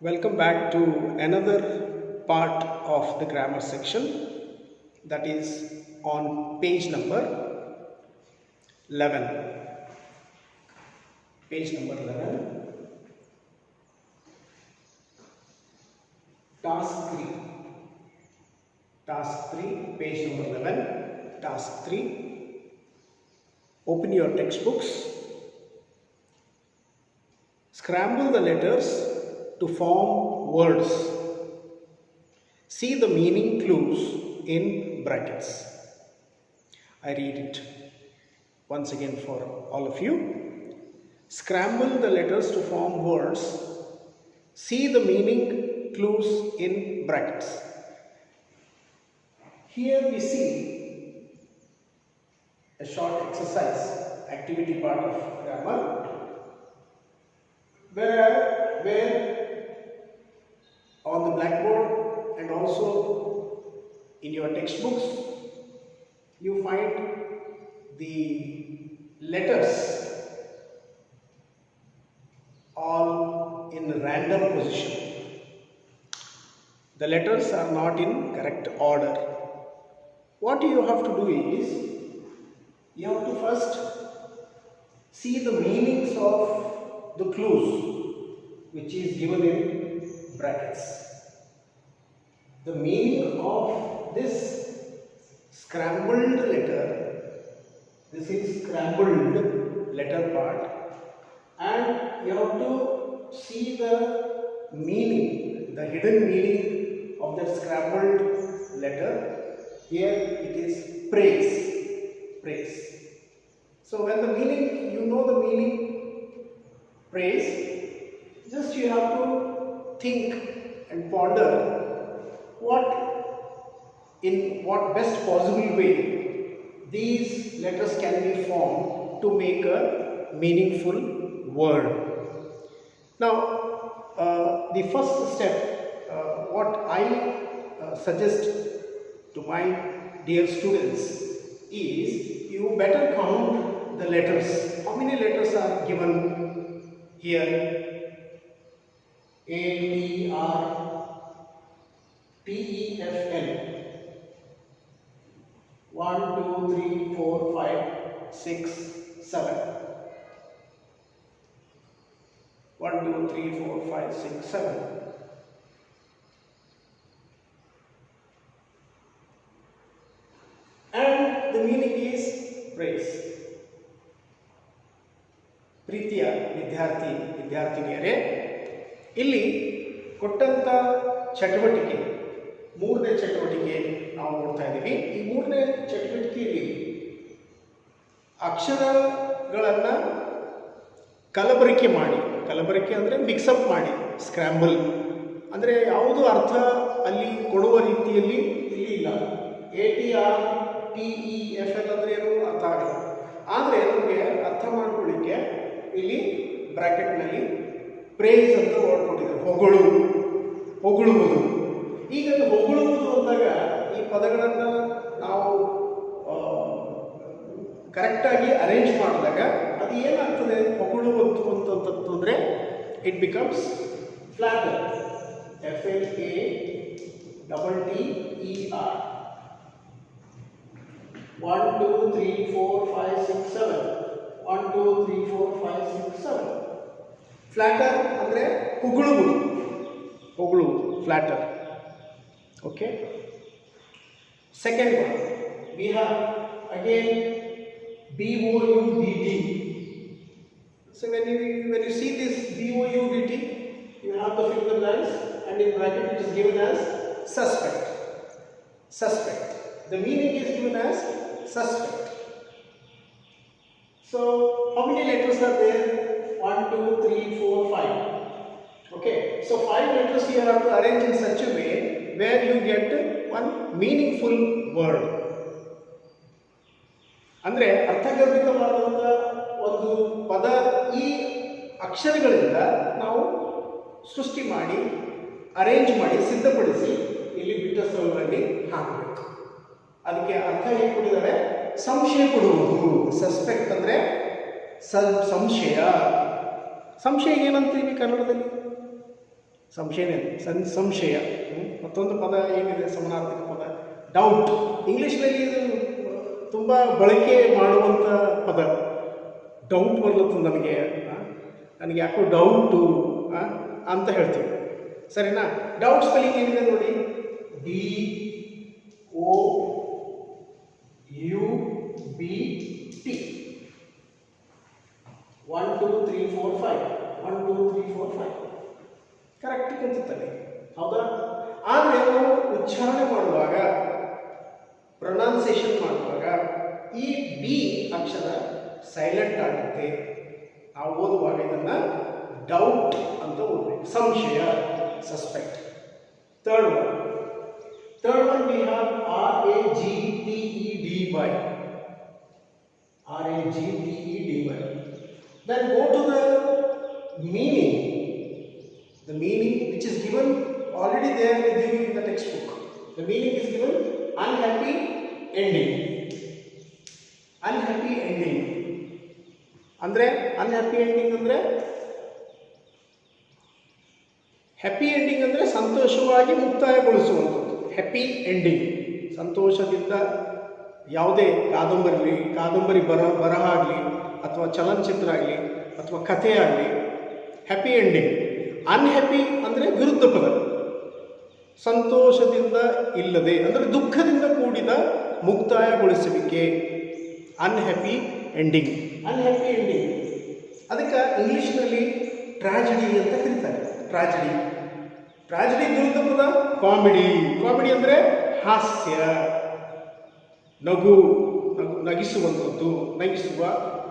Welcome back to another part of the grammar section, that is on page number 11. Page number 11, task 3. Task 3, page number 11, task 3. Open your textbooks. Scramble the letters to form words. See the meaning clues in brackets. I read it once again for all of you. Scramble the letters to form words. See the meaning clues in brackets. Here we see a short exercise, activity part of grammar, where on the blackboard and also in your textbooks you find the letters all in random position. The letters are not in correct order. What you have to do is, you have to first see the meanings of the clues which is given in brackets. The meaning of this scrambled letter, this is scrambled letter part, and you have to see the meaning, the hidden meaning of that scrambled letter. Here it is praise, praise. So when the meaning, you know the meaning praise, just you have to think and ponder in what best possible way these letters can be formed to make a meaningful word. Now, the first step, what I suggest to my dear students is, you better count the letters. How many letters are given here? A, T, R, T, E, F, L. 1, 2, 3, 4, 5, 6, 7. 1, 2, 3, 4, 5, 6, 7. And the meaning is praise. ಪ್ರೀತಿಯ ವಿದ್ಯಾರ್ಥಿನಿಯರೇ, ಇಲ್ಲಿ ಕೊಟ್ಟಂತ ಚಟುವಟಿಕೆ, ಮೂರನೇ ಚಟುವಟಿಕೆ ನಾವು ನೋಡ್ತಾ ಇದ್ದೀವಿ. ಈ ಮೂರನೇ ಚಟುವಟಿಕೆಯಲ್ಲಿ ಅಕ್ಷರಗಳನ್ನು ಕಲಬೆರಕೆ ಅಂದರೆ ಮಿಕ್ಸಪ್ ಮಾಡಿ, ಸ್ಕ್ರ್ಯಾಂಬಲ್ ಅಂದರೆ ಯಾವುದು ಅರ್ಥ ಅಲ್ಲಿ ಕೊಡುವ ರೀತಿಯಲ್ಲಿ ಇಲ್ಲಿ ಇಲ್ಲ. ATRTEFL ಅಂದರೆ ಏನು ಅರ್ಥ ಆಗಲ್ಲ. ಆದರೆ ನಮಗೆ ಅರ್ಥ ಮಾಡ್ಕೊಳ್ಳಿಕ್ಕೆ ಇಲ್ಲಿ ಬ್ರ್ಯಾಕೆಟ್ನಲ್ಲಿ ಪ್ರೇಸ್ ಅಂತ ವರ್ಡ್ ಕೊಟ್ಟಿದ್ದಾರೆ, ಹೊಗಳುವುದು. ಈಗ ಹೊಗಳುವುದು ಅಂದಾಗ ಈ ಪದಗಳನ್ನು ನಾವು ಕರೆಕ್ಟಾಗಿ ಅರೇಂಜ್ ಮಾಡಿದಾಗ ಅದು ಏನಾಗ್ತದೆ, ಹೊಗಳುವುದು ಅಂತಂತಂದರೆ it becomes flatter. FLATTER. 1, 2, 3, 4, 5, 6, 7. 1, 2, 3, 4, 5, 6, 7. Flatter ಅಂದರೆ ಹೊಗಳುವುದು, flatter. Okay. Second one, we have again BOUDT. So when you see this BOUDT, you have to fill the blanks, and in bracket it is given as suspect. The meaning is given as suspect. So how many letters are there? 1, 2, 3, 4, 5. Okay, so 5 letters here are to arrange in such a way where you get one meaningful word. ಅಂದರೆ ಅರ್ಥಗರ್ಭಿತವಾದಂಥ ಒಂದು ಪದ ಈ ಅಕ್ಷರಗಳಿಂದ ನಾವು ಸೃಷ್ಟಿ ಮಾಡಿ, arrange ಮಾಡಿ, ಸಿದ್ಧಪಡಿಸಿ ಇಲ್ಲಿ ಬಿಟ್ಟ ಸ್ಥಳಗಳಲ್ಲಿ ಹಾಕಬೇಕು. ಅದಕ್ಕೆ ಅರ್ಥ ಹೇಗೆ ಕೊಟ್ಟಿದ್ದಾರೆ? ಸಂಶಯ ಕೊಡುವುದು. ಸಸ್ಪೆಕ್ಟ್ ಅಂದರೆ ಸಂಶಯ. ಸಂಶಯ ಏನಂತೀವಿ ಕನ್ನಡದಲ್ಲಿ? ಸಂಶಯ. ಮತ್ತೊಂದು ಪದ ಏನಿದೆ ಸಮಾನಾರ್ಥಕ ಪದ ಡೌಟ್. ಇಂಗ್ಲೀಷ್ನಲ್ಲಿ ಇದು ತುಂಬ ಬಳಕೆ ಮಾಡುವಂಥ ಪದ. ಡೌಟ್ ಬರ್ಲತ್ತು ನನಗೆ, ನನಗೆ ಯಾಕೋ ಡೌಟು ಅಂತ ಹೇಳ್ತೀವಿ, ಸರಿನಾ? ಡೌಟ್ ಸ್ಪೆಲ್ಲಿಂಗ್ ಏನಿದೆ ನೋಡಿ, DOUBT. 1 2 3 4 5 1 2 3 4 5 ಕರೆಕ್ಟ್ ಕುಂತುತ್ತದೆ, ಹೌದಾ? ಆದರೆ ನಾವು ಉಚ್ಚಾರಣೆ ಮಾಡುವಾಗ, ಪ್ರೊನೌನ್ಸಿಯೇಷನ್ ಮಾಡುವಾಗ ಈ ಬಿ ಅಕ್ಷರ ಸೈಲೆಂಟ್ ಆಗುತ್ತೆ. ನಾವು ಓದುವಾಗ ಇದನ್ನು ಡೌಟ್ ಅಂತ ಓದಬೇಕು, ಸಂಶಯ, suspect. Third one we have RAGTEDY. RAGTEDY. Then go to the meaning. The meaning which is given already there with you in the textbook. The meaning is given unhappy ending. Unhappy ending ಅಂದ್ರೆ unhappy ending ಅಂದ್ರೆ, happy ending ಅಂದರೆ ಸಂತೋಷವಾಗಿ ಮುಕ್ತಾಯಗೊಳಿಸುವಂಥದ್ದು. Happy ending, ಸಂತೋಷದಿಂದ ಯಾವುದೇ ಕಾದಂಬರಿ ಬರಹ ಆಗಲಿ ಅಥವಾ ಚಲನಚಿತ್ರ ಆಗಲಿ ಅಥವಾ ಕಥೆ ಆಗಲಿ, ಹ್ಯಾಪಿ ಎಂಡಿಂಗ್. ಅನ್ಹ್ಯಾಪಿ ಅಂದರೆ ವಿರುದ್ಧ ಪದ, ಸಂತೋಷದಿಂದ ಇಲ್ಲದೆ ಅಂದರೆ ದುಃಖದಿಂದ ಕೂಡಿದ ಮುಕ್ತಾಯಗೊಳಿಸುವಿಕೆ, ಅನ್ಹ್ಯಾಪಿ ಎಂಡಿಂಗ್. ಅನ್ಹ್ಯಾಪಿ ಎಂಡಿಂಗ್ ಅದಕ್ಕೆ ಇಂಗ್ಲೀಷ್ನಲ್ಲಿ ಟ್ರಾಜಿಡಿ ಅಂತ ಕರೀತಾರೆ. ಟ್ರಾಜಿಡಿ ವಿರುದ್ಧ ಪದ ಕಾಮಿಡಿ. ಕಾಮಿಡಿ ಅಂದರೆ ಹಾಸ್ಯ, ನಗಿಸುವಂಥದ್ದು, ನಗಿಸುವ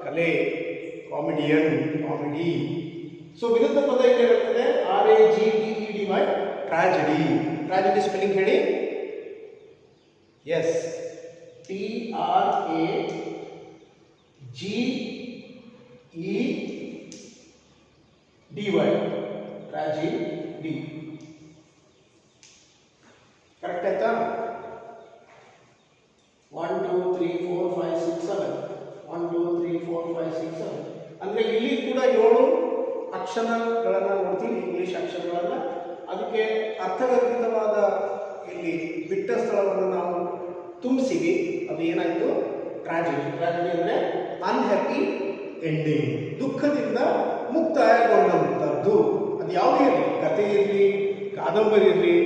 ಕಲೆ, ಕಾಮಿಡಿಯನ್, ಕಾಮಿಡಿ. ಸೊ ವಿರುದ್ಧ ಪದ ಏನಿರುತ್ತದೆ, RAGTEDY, ಟ್ರಾಜಿಡಿ. ಟ್ರಾಜಿಡಿ ಸ್ಪೆಲ್ಲಿಂಗ್ ಹೇಳಿ. Yes, TRAGEDY, tragedy. ಕರೆಕ್ಟ್ ಆಯ್ತಾ? 1 2 3 4 5 6 7 1 2 3 4 5 6 7 ಅಂದರೆ ಇಲ್ಲಿ ಕೂಡ 7 ಅಕ್ಷರಗಳನ್ನು ನೋಡ್ತೀವಿ, ಇಂಗ್ಲೀಷ್ ಅಕ್ಷರಗಳನ್ನು. ಅದಕ್ಕೆ ಅರ್ಥಗರ್ಭಿತವಾದ ಇಲ್ಲಿ ಬಿಟ್ಟ ಸ್ಥಳವನ್ನು ನಾವು ತುಂಬಿಸಿವಿ. ಅದು ಏನಾಯಿತು? ಟ್ರಾಜಿಡಿ. ಟ್ರಾಜಿಡಿ ಅಂದರೆ ಅನ್ಹ್ಯಾಪಿ ಎಂಡಿಂಗ್, ದುಃಖದಿಂದ ಮುಕ್ತಾಯಗೊಂಡಂಥದ್ದು. ಅದು ಯಾವುದೇ ಇರಲಿ, ಕಥೆ ಇರಲಿ, ಕಾದಂಬರಿ ಇರಲಿ,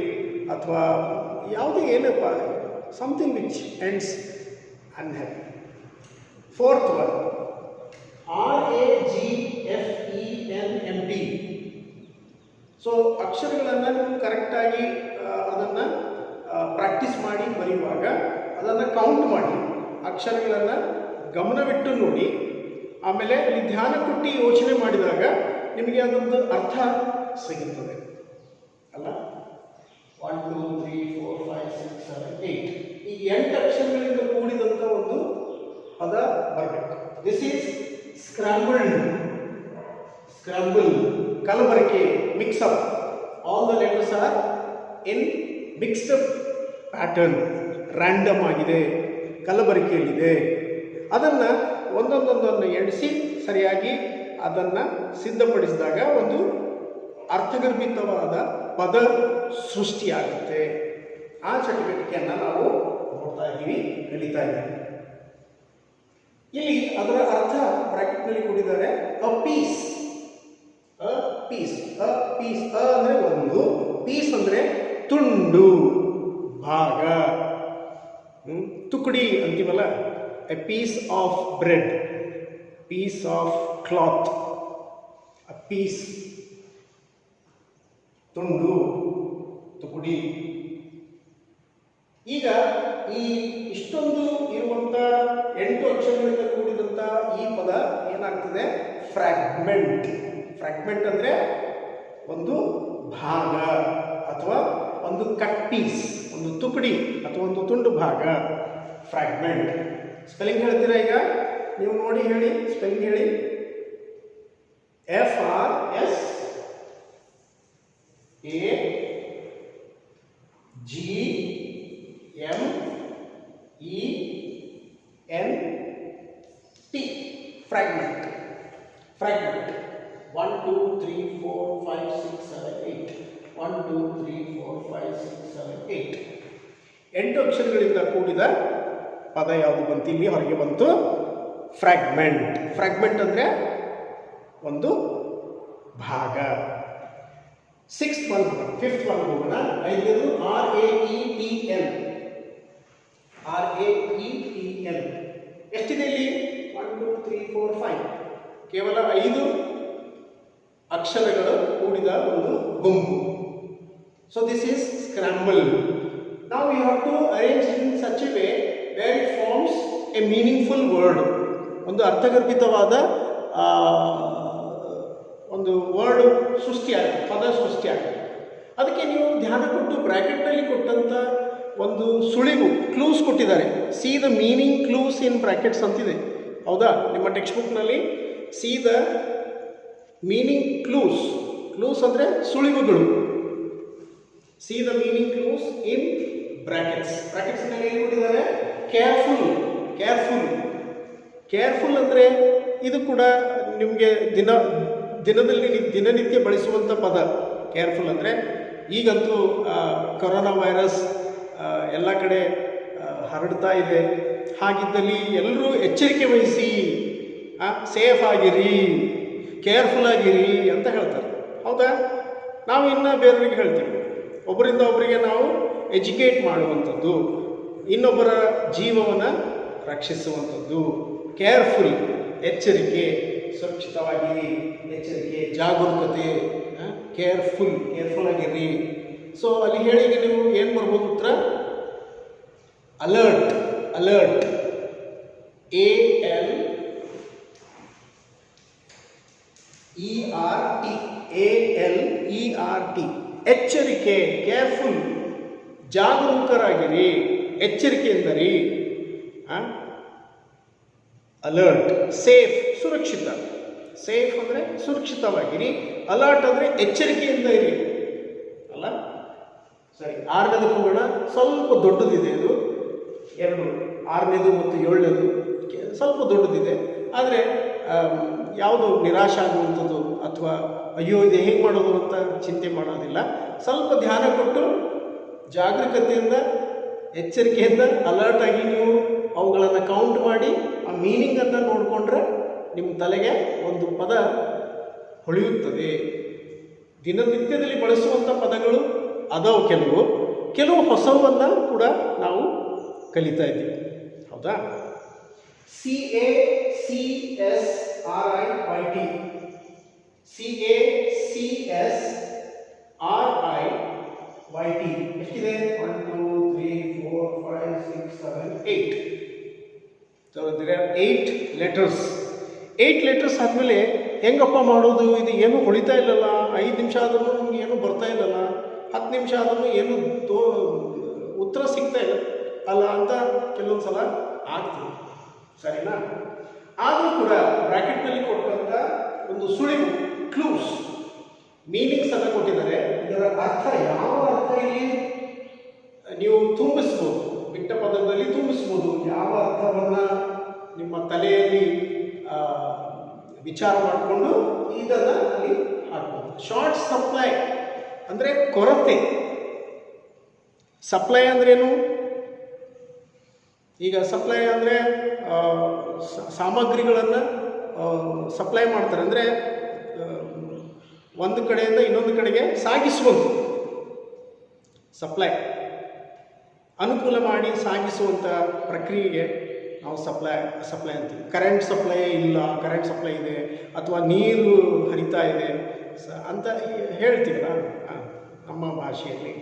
ಅಥವಾ ಯಾವುದೇ ಏನಪ್ಪ, something which ends unhappy. Fourth one, RAGFENMT. So ಅಕ್ಷರಗಳನ್ನು ನೀವು ಕರೆಕ್ಟಾಗಿ ಅದನ್ನು ಪ್ರಾಕ್ಟೀಸ್ ಮಾಡಿ ಬರೆಯುವಾಗ ಅದನ್ನು ಕೌಂಟ್ ಮಾಡಿ, ಅಕ್ಷರಗಳನ್ನು ಗಮನವಿಟ್ಟು ನೋಡಿ, ಆಮೇಲೆ ಇಲ್ಲಿ ಧ್ಯಾನ ಕೊಟ್ಟು ಯೋಚನೆ ಮಾಡಿದಾಗ ನಿಮಗೆ ಅದೊಂದು ಅರ್ಥ ಸಿಗುತ್ತದೆ ಅಲ್ಲ. 1 2 3 4 5 6 7 8 ಈ 8 ಅಕ್ಷರಗಳಿಂದ ಕೂಡಿದಂಥ ಒಂದು ಪದ ಬರಬೇಕು. ದಿಸ್ ಈಸ್ ಸ್ಕ್ರಾಂಬಲ್, ಕಲಬೆರಕೆ, mix-up. All the letters are in mixed pattern, random ಆಗಿದೆ, ಕಲಬೆರಕೆಯಲ್ಲಿದೆ. ಅದನ್ನು ಒಂದೊಂದೊಂದನ್ನು ಎಣಿಸಿ ಸರಿಯಾಗಿ ಅದನ್ನು ಸಿದ್ಧಪಡಿಸಿದಾಗ ಒಂದು ಅರ್ಥಗರ್ಭಿತವಾದ ಪದ ಸೃಷ್ಟಿಯಾಗುತ್ತೆ. ಆ ಚಟುವಟಿಕೆಯನ್ನು ನಾವು ನೋಡ್ತಾ ಇದ್ದೀವಿ, ಕಲಿತಾ ಇದ್ದೀವಿ. ಇಲ್ಲಿ ಅದರ ಅರ್ಥ ಬ್ರಾಕೆಟ್ನಲ್ಲಿ ಕೊಟ್ಟಿದ್ದಾರೆ, ಅ ಪೀಸ್. ಅಂದರೆ ಒಂದು, ಪೀಸ್ ಅಂದರೆ ತುಂಡು, ಭಾಗ, ತುಕಡಿ ಅಂತೀವಲ್ಲ. A piece of bread, piece of cloth, a piece, ತುಂಡು, ತುಕಡಿ. ಈಗ ಈ ಇಷ್ಟೊಂದು ಇರುವಂಥ 8 ಅಕ್ಷರಗಳಿಂದ ಕೂಡಿದಂಥ ಈ ಪದ ಏನಾಗ್ತದೆ? ಫ್ರ್ಯಾಗ್ಮೆಂಟ್. ಫ್ರ್ಯಾಗ್ಮೆಂಟ್ ಅಂದರೆ ಒಂದು ಭಾಗ ಅಥವಾ ಒಂದು ಕಟ್ ಪೀಸ್, ಒಂದು ತುಕಡಿ ಅಥವಾ ಒಂದು ತುಂಡು ಭಾಗ, ಫ್ರ್ಯಾಗ್ಮೆಂಟ್. ಸ್ಪೆಲ್ಲಿಂಗ್ ಹೇಳ್ತೀರಾ? ಈಗ ನೀವು ನೋಡಿ ಹೇಳಿ, ಸ್ಪೆಲ್ಲಿಂಗ್ ಹೇಳಿ. FRAGMENT. ಫ್ರ್ಯಾಗ್ಮೆಂಟ್. 1 2 3 4 5 6 7 8 1 2 3 4 5 6 7 8 8 ಅಕ್ಷರಗಳಿಂದ ಕೂಡಿದ ಪದ ಯಾವುದು ಬಂತು ಇಲ್ಲಿ ಹೊರಗೆ ಬಂತು? ಫ್ರಾಗ್ಮೆಂಟ್. ಫ್ರಾಗ್ಮೆಂಟ್ ಅಂದರೆ ಒಂದು ಭಾಗ. ಸಿಕ್ಸ್ತ್ ಒನ್, ಫಿಫ್ತ್ ಒನ್ ಹೋಗೋಣ. ಐದನೇದು RAETL. RAETL ಎಷ್ಟಿದೆ ಇಲ್ಲಿ? 1 2 3 4 5 ಕೇವಲ 5 ಅಕ್ಷರಗಳು ಕೂಡಿದ ಒಂದು ಗುಂಪು. So this is scramble. Now you have to arrange in such a way where it forms a meaningful word. ಒಂದು ಅರ್ಥಗರ್ಭಿತವಾದ ಒಂದು ವರ್ಡ್ ಸೃಷ್ಟಿಯಾಗುತ್ತೆ, ಪದ ಸೃಷ್ಟಿಯಾಗುತ್ತೆ. ಅದಕ್ಕೆ ನೀವು ಧ್ಯಾನ ಕೊಟ್ಟು ಬ್ರ್ಯಾಕೆಟ್ನಲ್ಲಿ ಕೊಟ್ಟಂಥ ಒಂದು ಸುಳಿವು ಕ್ಲೂಸ್ ಕೊಟ್ಟಿದ್ದಾರೆ. See the meaning clues in brackets ಅಂತಿದೆ, ಹೌದಾ? ನಿಮ್ಮ ಟೆಕ್ಸ್ಟ್ ಬುಕ್ನಲ್ಲಿ see the meaning clues. Clues ಅಂದರೆ ಸುಳಿವುಗಳು. See the meaning clues in brackets. ಬ್ರ್ಯಾಕೆಟ್ಸ್ನಲ್ಲಿ ಏನು ಕೊಟ್ಟಿದ್ದಾರೆ? ಕೇರ್ಫುಲ್. ಕೇರ್ಫುಲ್. ಕೇರ್ಫುಲ್ ಅಂದರೆ ಇದು ಕೂಡ ನಿಮಗೆ ದಿನದಲ್ಲಿ ದಿನನಿತ್ಯ ಬಳಸುವಂಥ ಪದ. ಕೇರ್ಫುಲ್ ಅಂದರೆ ಈಗಂತೂ ಕೊರೋನಾ ವೈರಸ್ ಎಲ್ಲ ಕಡೆ ಹರಡ್ತಾ ಇದೆ. ಹಾಗಿದ್ದಲ್ಲಿ ಎಲ್ಲರೂ ಎಚ್ಚರಿಕೆ ವಹಿಸಿ, ಸೇಫ್ ಆಗಿರಿ, ಕೇರ್ಫುಲ್ ಆಗಿರಿ ಅಂತ ಹೇಳ್ತಾರೆ, ಹೌದಾ? ನಾವು ಇನ್ನು ಬೇರೆಯವರಿಗೆ ಹೇಳ್ತೀವಿ. ಒಬ್ಬರಿಂದ ಒಬ್ಬರಿಗೆ ನಾವು ಎಜುಕೇಟ್ ಮಾಡುವಂಥದ್ದು, ಇನ್ನೊಬ್ಬರ ಜೀವವನ್ನು ರಕ್ಷಿಸುವಂಥದ್ದು. ಕೇರ್ಫುಲ್, ಎಚ್ಚರಿಕೆ, ಸುರಕ್ಷಿತವಾಗಿರಿ, ಎಚ್ಚರಿಕೆ, ಜಾಗರೂಕತೆ, ಕೇರ್ಫುಲ್, ಕೇರ್ಫುಲ್ ಆಗಿರಿ. ಸೊ ಅಲ್ಲಿ ಹೇಳಿಗೆ ನೀವು ಏನು ಬರ್ಬೋದು ಉತ್ತರ? ಅಲರ್ಟ್. Alert, ALERT. ALERT. ಎಚ್ಚರಿಕೆ, ಕೇರ್ಫುಲ್, ಜಾಗರೂಕರಾಗಿರಿ, ಎಚ್ಚರಿಕೆಯಿಂದರಿ. ಅಲರ್ಟ್. ಸೇಫ್, ಸುರಕ್ಷಿತ. ಸೇಫ್ ಅಂದರೆ ಸುರಕ್ಷಿತವಾಗಿರಿ. ಅಲರ್ಟ್ ಅಂದರೆ ಎಚ್ಚರಿಕೆಯಿಂದ ಇರಿ, ಅಲ್ಲ? ಸರಿ, ಆರನೇದು ಹೋಗೋಣ. ಸ್ವಲ್ಪ ದೊಡ್ಡದಿದೆ ಇದು. ಎರಡು, ಆರನೇದು ಮತ್ತು ಏಳನೇದು ಸ್ವಲ್ಪ ದೊಡ್ಡದಿದೆ. ಆದರೆ ಯಾವುದು ನಿರಾಶೆ ಆಗುವಂಥದ್ದು ಅಥವಾ ಅಯ್ಯೋ ಇದು ಹೇಗೆ ಮಾಡೋದು ಅಂತ ಚಿಂತೆ ಮಾಡೋದಿಲ್ಲ. ಸ್ವಲ್ಪ ಧ್ಯಾನ ಕೊಟ್ಟು ಜಾಗರೂಕತೆಯಿಂದ, ಎಚ್ಚರಿಕೆಯಿಂದ, ಅಲರ್ಟಾಗಿ ನೀವು ಅವುಗಳನ್ನು ಕೌಂಟ್ ಮಾಡಿ ಆ ಮೀನಿಂಗನ್ನು ನೋಡಿಕೊಂಡ್ರೆ ನಿಮ್ಮ ತಲೆಗೆ ಒಂದು ಪದ ಹೊಳೆಯುತ್ತದೆ. ದಿನನಿತ್ಯದಲ್ಲಿ ಬಳಸುವಂಥ ಪದಗಳು ಅದಾವು, ಕೆಲವು ಹೊಸವನ್ನು ಕೂಡ ನಾವು ಕಲಿತಾ ಇದ್ದೀವಿ, ಹೌದಾ? CACSRIYT. CACSRIYT ಎಷ್ಟಿದೆ? 1 2 3 4 5 6 7 8. So there are 8 letters. 8 letters ಆದಮೇಲೆ ಹೆಂಗಪ್ಪ ಮಾಡೋದು? ಇದು ಏನೂ ಹೊಳಿತಾ ಇಲ್ಲಲ್ಲ, 5 ನಿಮಿಷ ಆದ್ರೂ ನಮ್ಗೆ ಏನೂ ಬರ್ತಾ ಇಲ್ಲಲ್ಲ, 10 ನಿಮಿಷ ಆದ್ರೂ ಏನು ಉತ್ತರ ಸಿಗ್ತಾ ಇಲ್ಲ ಅಲ್ಲ ಅಂತ ಕೆಲವೊಂದು ಸಲ ಆಗ್ತದೆ, ಸರಿನಾ? ಆದರೂ ಕೂಡ ಬ್ರ್ಯಾಕೆಟ್ನಲ್ಲಿ ಕೊಟ್ಟಂಥ ಒಂದು ಸುಳಿವು, ಕ್ಲೂಸ್, ಮೀನಿಂಗ್ಸನ್ನು ಕೊಟ್ಟಿದ್ದಾರೆ. ಇದರ ಅರ್ಥ, ಯಾವ ಅರ್ಥ ಇಲ್ಲಿ ನೀವು ತುಂಬಿಸ್ಬೋದು, ಬಿಟ್ಟ ಪದದಲ್ಲಿ ತುಂಬಿಸ್ಬೋದು. ಯಾವ ಅರ್ಥವನ್ನು ನಿಮ್ಮ ತಲೆಯಲ್ಲಿ ವಿಚಾರ ಮಾಡಿಕೊಂಡು ಇದನ್ನು ಅಲ್ಲಿ ಹಾಕ್ಬೋದು. ಶಾರ್ಟ್ ಸಪ್ಲೈ ಅಂದರೆ ಕೊರತೆ. ಸಪ್ಲೈ ಅಂದ್ರೇನು? ಈಗ ಸಪ್ಲೈ ಅಂದರೆ ಸಾಮಗ್ರಿಗಳನ್ನು ಸಪ್ಲೈ ಮಾಡ್ತಾರೆ, ಅಂದರೆ ಒಂದು ಕಡೆಯಿಂದ ಇನ್ನೊಂದು ಕಡೆಗೆ ಸಾಗಿಸುವಂಥ ಸಪ್ಲೈ, ಅನುಕೂಲ ಮಾಡಿ ಸಾಗಿಸುವಂಥ ಪ್ರಕ್ರಿಯೆಗೆ ನಾವು ಸಪ್ಲೈ ಅಂತೀವಿ. ಕರೆಂಟ್ ಸಪ್ಲೈ ಇಲ್ಲ, ಕರೆಂಟ್ ಸಪ್ಲೈ ಇದೆ, ಅಥವಾ ನೀರು ಹರಿತಾ ಇದೆ ಅಂತ ಹೇಳ್ತೀವಲ್ಲ ನಮ್ಮ ಭಾಷೆಯಲ್ಲಿ.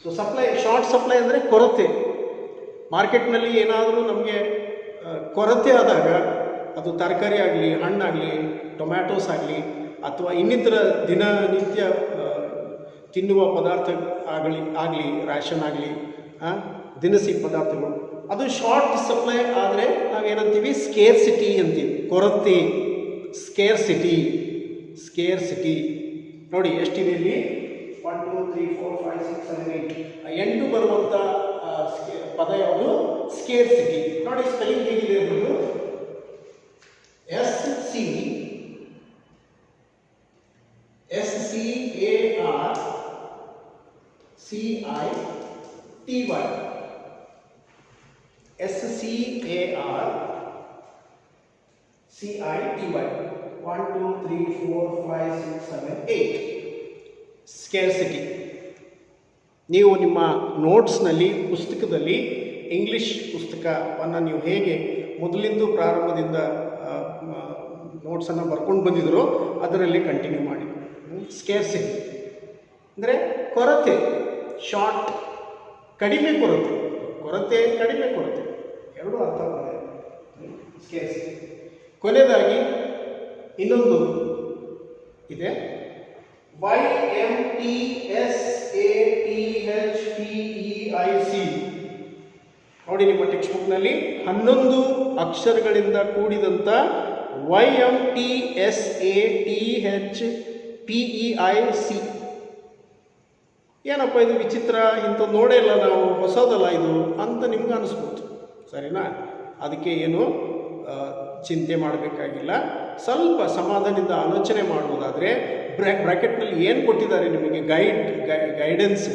ಸೊ ಸಪ್ಲೈ, ಶಾರ್ಟ್ ಸಪ್ಲೈ ಅಂದರೆ ಕೊರತೆ. ಮಾರ್ಕೆಟ್ನಲ್ಲಿ ಏನಾದರೂ ನಮಗೆ ಕೊರತೆ ಆದಾಗ, ಅದು ತರಕಾರಿ ಆಗಲಿ, ಹಣ್ಣಾಗಲಿ, ಟೊಮ್ಯಾಟೋಸ್ ಆಗಲಿ, ಅಥವಾ ಇನ್ನಿತರ ದಿನನಿತ್ಯ ತಿನ್ನುವ ಪದಾರ್ಥ ಆಗಲಿ, ರ್ಯಾಷನ್ ಆಗಲಿ, ದಿನಸಿ ಪದಾರ್ಥಗಳು, ಅದು ಶಾರ್ಟ್ ಸಪ್ಲೈ ಆದರೆ ನಾವೇನಂತೀವಿ? ಸ್ಕೇರ್ಸಿಟಿ ಅಂತೀವಿ. ಕೊರತೆ, ಸ್ಕೇರ್ಸಿಟಿ. ನೋಡಿ ಎಷ್ಟಿದೆ ಇಲ್ಲಿ? 1 2 3 4 5 6 7 8. 8 ಬರುವಂಥ ಪದ ಯಾವುದು? ಸ್ಕೇರ್ಸಿಟಿ. ನೋಡಿ ಸ್ಪೆಲ್ಲಿಂಗ್ ಹೇಗಿದೆ ಅನ್ನೋದು? SCARSITY. C-I-T-Y. S-C-A-R C-I-T-Y. 1, 2, 3, 4, 5, 6, 7, 8. Scarcity. ನೀವು ನಿಮ್ಮ ನೋಟ್ಸ್ನಲ್ಲಿ ಪುಸ್ತಕದಲ್ಲಿ ಇಂಗ್ಲಿಷ್ ಪುಸ್ತಕವನ್ನು ನೀವು ಹೇಗೆ ಮೊದಲಿಂದ ಪ್ರಾರಂಭದಿಂದ ನೋಟ್ಸನ್ನು ಬರ್ಕೊಂಡು ಬಂದಿದ್ರೋ ಅದರಲ್ಲಿ ಕಂಟಿನ್ಯೂ ಮಾಡಿ. ಸ್ಕೇರ್ಸಿಟಿ ಅಂದರೆ ಕೊರತೆ, ಶಾರ್ಟ್ ಕಡಿಮೆ ಕೊರತೆ, ಕೊರತೆ ಕಡಿಮೆ ಕೊರತೆ ಎರಡು ಅರ್ಥ ಬರ್ತದೆ. ಸ್ಕೇರ್ಸಿಟಿ. ಕೊನೆಯದಾಗಿ ಇನ್ನೊಂದು ಇದೆ, YMTSATHPEIC. ನೋಡಿ ನಿಮ್ಮ ಟೆಕ್ಸ್ಟ್ ಬುಕ್ನಲ್ಲಿ 11 ಅಕ್ಷರಗಳಿಂದ ಕೂಡಿದಂಥ YMTSATHPEIC. ಏನಪ್ಪ ಇದು ವಿಚಿತ್ರ, ಇಂಥದ್ದು ನೋಡೇ ಇಲ್ಲ ನಾವು, ಹೊಸದಲ್ಲ ಇದು ಅಂತ ನಿಮ್ಗೆ ಅನಿಸ್ಬೋದು. ಸರಿನಾ? ಅದಕ್ಕೆ ಏನು ಚಿಂತೆ ಮಾಡಬೇಕಾಗಿಲ್ಲ. ಸ್ವಲ್ಪ ಸಮಾಧಾನದಿಂದ ಆಲೋಚನೆ ಮಾಡ್ಬೋದಾದರೆ ಬ್ರ್ಯಾಕೆಟ್ನಲ್ಲಿ ಏನು ಕೊಟ್ಟಿದ್ದಾರೆ ನಿಮಗೆ ಗೈಡ್ಲೈನ್ಸ್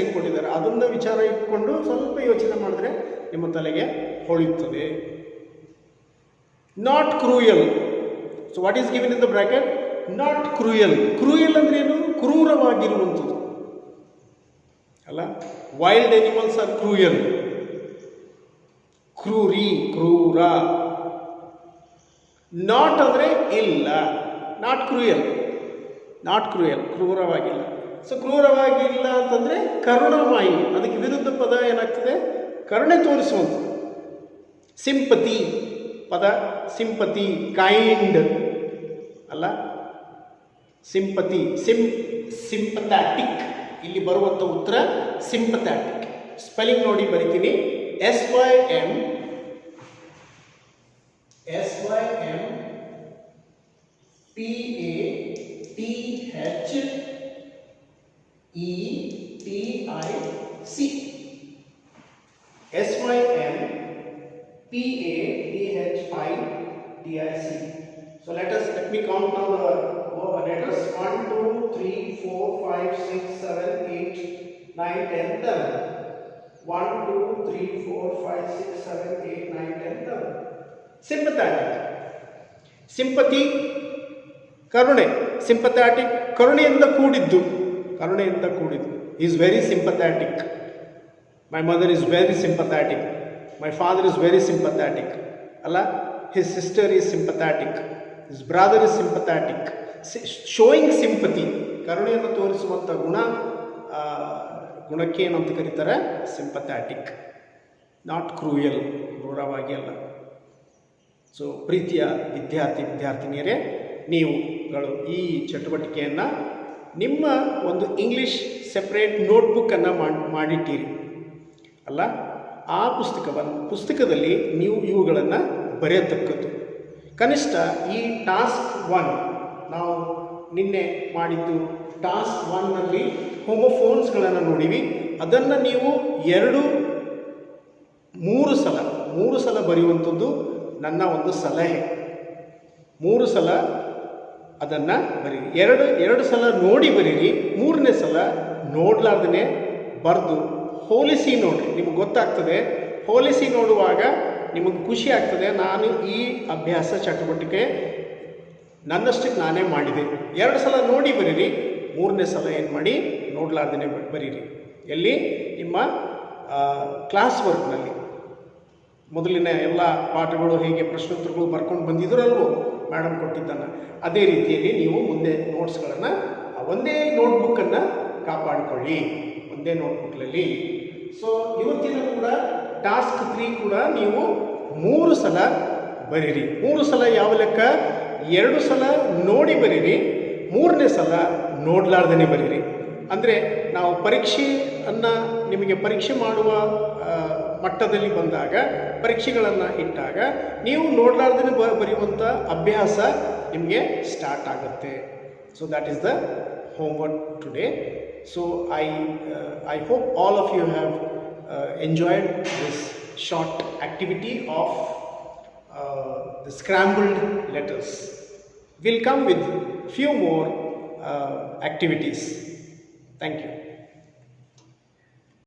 ಏನು ಕೊಟ್ಟಿದ್ದಾರೆ ಅದನ್ನು ವಿಚಾರ ಇಟ್ಕೊಂಡು ಸ್ವಲ್ಪ ಯೋಚನೆ ಮಾಡಿದ್ರೆ ನಿಮ್ಮ ತಲೆಗೆ ಹೊಳೆಯುತ್ತದೆ. Not cruel. So what is given in the bracket? Not cruel. Cruel ಅಂದ್ರೆ ಏನು? ಕ್ರೂರವಾಗಿರುವಂಥದ್ದು ಅಲ್ಲ. Wild animals are cruel. ಕ್ರೂರಿ, ಕ್ರೂರ. ನಾಟ್ ಅಂದರೆ ಇಲ್ಲ, ನಾಟ್ ಕ್ರೂಯಲ್, ನಾಟ್ ಕ್ರೂಯಲ್, ಕ್ರೂರವಾಗಿಲ್ಲ. ಸೊ ಕ್ರೂರವಾಗಿಲ್ಲ ಅಂತಂದರೆ ಕರುಣಾಮಯಿ, ಅದಕ್ಕೆ ವಿರುದ್ಧ ಪದ ಏನಾಗ್ತದೆ? ಕರುಣೆ ತೋರಿಸುವಂಥದ್ದು. ಸಿಂಪತಿ ಪದ, ಸಿಂಪತಿ, ಕೈಂಡ್ ಅಲ್ಲ, ಸಿಂಪತಿ, ಸಿಂಪಥ್ಯಾಟಿಕ್. ಇಲ್ಲಿ ಬರುವಂಥ ಉತ್ತರ ಸಿಂಪಥ್ಯಾಟಿಕ್. ಸ್ಪೆಲ್ಲಿಂಗ್ ನೋಡಿ ಬರಿತೀನಿ. SYMPATHETIC. So let me count down the letters. 1, 2, 3, 4, 5, 6, 7, 8, 9, 10, 11. 1, 2, 3, 4, 5, 6, 7, 8, 9, 10, 11. Sympathetic. Sympathy, ಕರುಣೆ. ಸಿಂಪಥ್ಯಾಟಿಕ್, ಕರುಣೆಯಿಂದ ಕೂಡಿದ್ದು, ಕರುಣೆಯಿಂದ ಕೂಡಿದ್ದು. Is very sympathetic. My mother is very sympathetic. My father is very sympathetic ಅಲ್ಲ. His sister is sympathetic. His brother is sympathetic. Showing sympathy, ಕರುಣೆಯನ್ನು ತೋರಿಸುವಂಥ ಗುಣಕ್ಕೆ ಏನಂತ ಕರೀತಾರೆ? ಸಿಂಪಥ್ಯಾಟಿಕ್. ನಾಟ್ ಕ್ರೂಯಲ್, ಕ್ರೂರವಾಗಿ ಅಲ್ಲ. ಸೊ ಪ್ರೀತಿಯ ವಿದ್ಯಾರ್ಥಿನಿಯರೇ, ನೀವುಗಳು ಈ ಚಟುವಟಿಕೆಯನ್ನು ನಿಮ್ಮ ಒಂದು ಇಂಗ್ಲೀಷ್ ಸೆಪ್ರೇಟ್ ನೋಟ್ಬುಕ್ಕನ್ನು ಮಾಡಿಟ್ಟಿರಿ ಅಲ್ಲ. ಆ ಪುಸ್ತಕದಲ್ಲಿ ನೀವು ಇವುಗಳನ್ನು ಬರೆಯತಕ್ಕದ್ದು. ಕನಿಷ್ಠ ಈ ಟಾಸ್ಕ್ 1 ನಾವು ನಿನ್ನೆ ಮಾಡಿದ್ದು ಟಾಸ್ಕ್ 1ನಲ್ಲಿ ಹೋಮೋಫೋನ್ಸ್ಗಳನ್ನು ನೋಡಿವಿ. ಅದನ್ನು ನೀವು 3 ಸಲ ಬರೆಯುವಂಥದ್ದು ನನ್ನ ಒಂದು ಸಲಹೆ. 3 ಸಲ ಅದನ್ನು ಬರೀರಿ. ಎರಡು ಸಲ ನೋಡಿ ಬರೀರಿ. 3ನೇ ಸಲ ನೋಡಲಾರ್ದೇ ಬರೆದು ಹೋಲಿಸಿ ನೋಡಿರಿ. ನಿಮಗೆ ಗೊತ್ತಾಗ್ತದೆ. ಹೋಲಿಸಿ ನೋಡುವಾಗ ನಿಮಗೆ ಖುಷಿ ಆಗ್ತದೆ, ನಾನು ಈ ಅಭ್ಯಾಸ ಚಟುವಟಿಕೆ ನನ್ನಷ್ಟಕ್ಕೆ ನಾನೇ ಮಾಡಿದೆ. 2 ಸಲ ನೋಡಿ ಬರೀರಿ. 3ನೇ ಸಲ ಏನು ಮಾಡಿ? ನೋಡಲಾರ್ದೇ ಬರೀರಿ. ಎಲ್ಲಿ? ನಿಮ್ಮ ಕ್ಲಾಸ್ ವರ್ಕ್ನಲ್ಲಿ. ಮೊದಲಿನ ಎಲ್ಲ ಪಾಠಗಳು ಹೇಗೆ ಪ್ರಶ್ನೋತ್ತರಗಳು ಬರ್ಕೊಂಡು ಬಂದಿದ್ರಲ್ವೋ ಮೇಡಮ್ ಕೊಟ್ಟಿದ್ದನ್ನು, ಅದೇ ರೀತಿಯಲ್ಲಿ ನೀವು ಮುಂದೆ ನೋಟ್ಸ್ಗಳನ್ನು ಒಂದೇ ನೋಟ್ಬುಕ್ಕನ್ನು ಕಾಪಾಡಿಕೊಳ್ಳಿ, ಒಂದೇ ನೋಟ್ಬುಕ್ನಲ್ಲಿ. ಸೊ ಇವತ್ತಿನ ಕೂಡ ಟಾಸ್ಕ್ 3 ಕೂಡ ನೀವು 3 ಸಲ ಬರೀರಿ. 3 ಸಲ ಯಾವ ಲೆಕ್ಕ? 2 ಸಲ ನೋಡಿ ಬರೀರಿ, 3ನೇ ಸಲ ನೋಡಲಾರ್ದೇ ಬರೀರಿ. ಅಂದರೆ ನಾವು ನಿಮಗೆ ಪರೀಕ್ಷೆ ಮಾಡುವ ಮಟ್ಟದಲ್ಲಿ ಬಂದಾಗ, ಪರೀಕ್ಷೆಗಳನ್ನು ಇಟ್ಟಾಗ ನೀವು ನೋಡಲಾರ್ದೇ ಬರೆಯುವಂಥ ಅಭ್ಯಾಸ ನಿಮಗೆ ಸ್ಟಾರ್ಟ್ ಆಗುತ್ತೆ. So that is the homework today. So I hope all of you have enjoyed this short activity of the scrambled letters. We'll come with few more activities. Thank you.